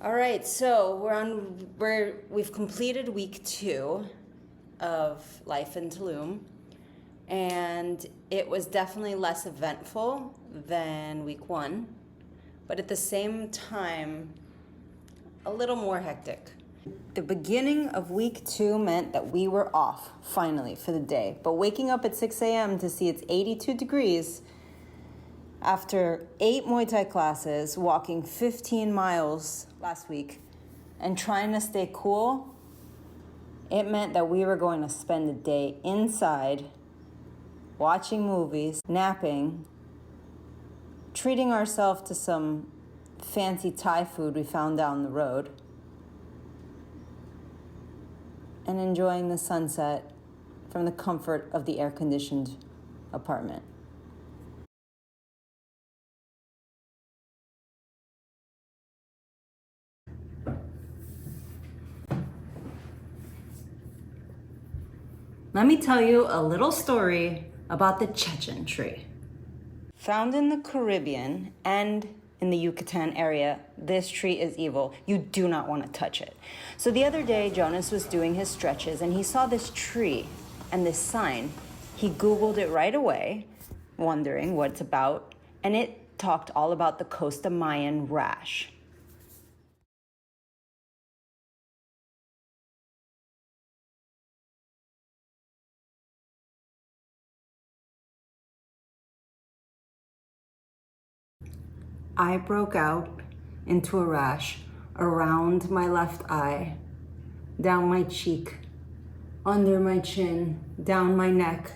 All right, so we've completed week 2 of life in Tulum, and it was definitely less eventful than week 1, but at the same time, a little more hectic. The beginning of week 2 meant that we were off, finally, for the day. But waking up at 6 a.m. to see it's 82 degrees after 8 Muay Thai classes, walking 15 miles last week, and trying to stay cool, it meant that we were going to spend the day inside, watching movies, napping, treating ourselves to some fancy Thai food we found down the road, and enjoying the sunset from the comfort of the air-conditioned apartment. Let me tell you a little story about the Chechen Tree. Found in the Caribbean and in the Yucatan area, this tree is evil. You do not want to touch it. So the other day, Jonas was doing his stretches and he saw this tree and this sign. He Googled it right away, wondering what it's about, and it talked all about the Costa Mayan rash. I broke out into a rash around my left eye, down my cheek, under my chin, down my neck,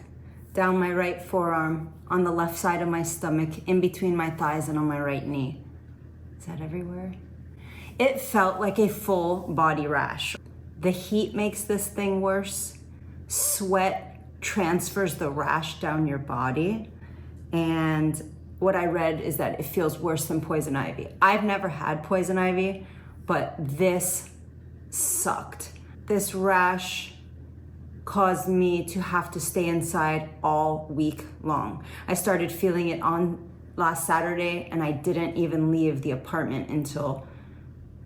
down my right forearm, on the left side of my stomach, in between my thighs and on my right knee. Is that everywhere? It felt like a full body rash. The heat makes this thing worse. Sweat transfers the rash down your body, and what I read is that it feels worse than poison ivy. I've never had poison ivy, but this sucked. This rash caused me to have to stay inside all week long. I started feeling it on last Saturday, and I didn't even leave the apartment until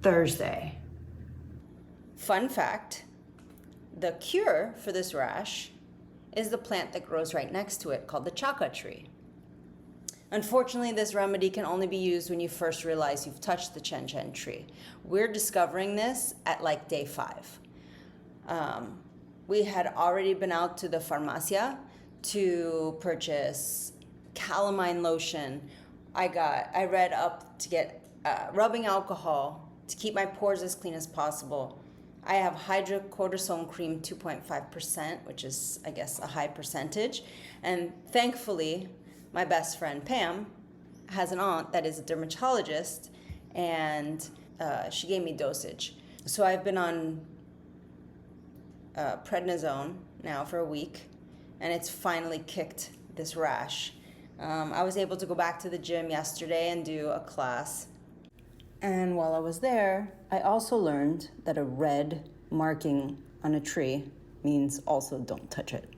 Thursday. Fun fact, the cure for this rash is the plant that grows right next to it, called the Chaca Tree. Unfortunately, this remedy can only be used when you first realize you've touched the Chechen Tree. We're discovering this at like day 5. We had already been out to the farmacia to purchase calamine lotion. I read up to get rubbing alcohol to keep my pores as clean as possible. I have hydrocortisone cream 2.5%, which is, I guess, a high percentage. And thankfully, my best friend Pam has an aunt that is a dermatologist, and she gave me dosage. So I've been on prednisone now for a week, and it's finally kicked this rash. I was able to go back to the gym yesterday and do a class. And while I was there, I also learned that a red marking on a tree means also don't touch it.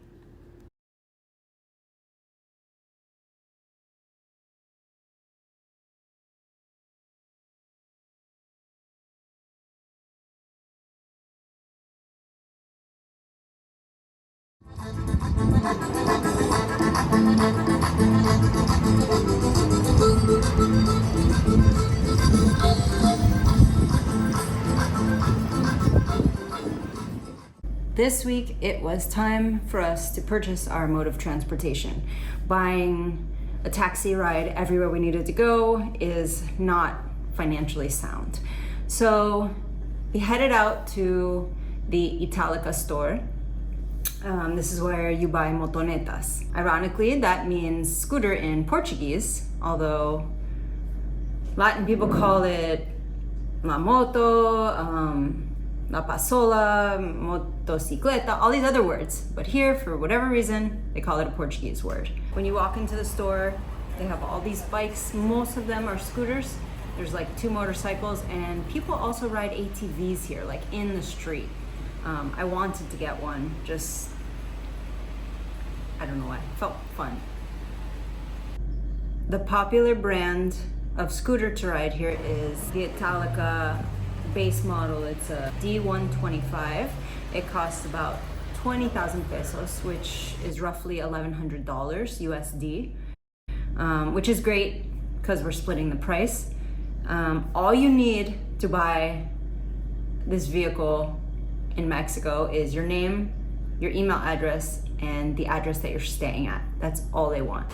This week, it was time for us to purchase our mode of transportation. Buying a taxi ride everywhere we needed to go is not financially sound. So we headed out to the Italica store. This is where you buy motonetas. Ironically, that means scooter in Portuguese, although Latin people call it la moto, la pasola, motocicleta, all these other words. But here, for whatever reason, they call it a Portuguese word. When you walk into the store, they have all these bikes. Most of them are scooters. There's like 2 motorcycles, and people also ride ATVs here, like in the street. I wanted to get one, just, I don't know why, it felt fun. The popular brand of scooter to ride here is the Italica base model. It's a D125. It costs about 20,000 pesos, which is roughly $1,100 USD, which is great because we're splitting the price. All you need to buy this vehicle in Mexico is your name, your email address, and the address that you're staying at. That's all they want.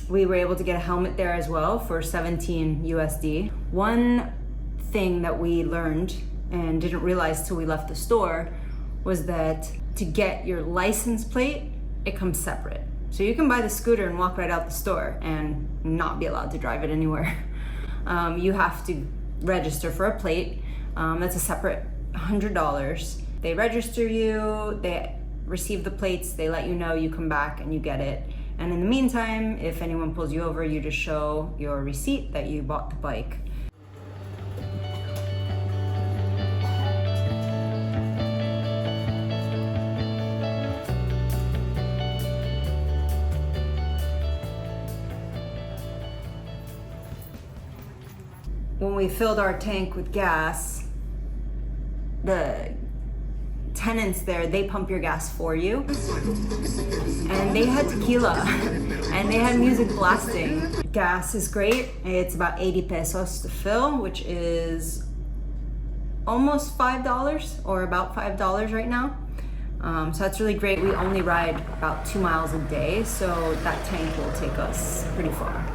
We were able to get a helmet there as well for 17 USD. One thing that we learned and didn't realize till we left the store was that to get your license plate, it comes separate. So you can buy the scooter and walk right out the store and not be allowed to drive it anywhere. You have to register for a plate. That's a separate $100. They register you, they receive the plates, they let you know, you come back and you get it. And in the meantime, if anyone pulls you over, you just show your receipt that you bought the bike. When we filled our tank with gas, the tenants there, they pump your gas for you. And they had tequila and they had music blasting. Gas is great. It's about 80 pesos to fill, which is almost $5 or about $5 right now. So that's really great. We only ride about 2 miles a day, so that tank will take us pretty far.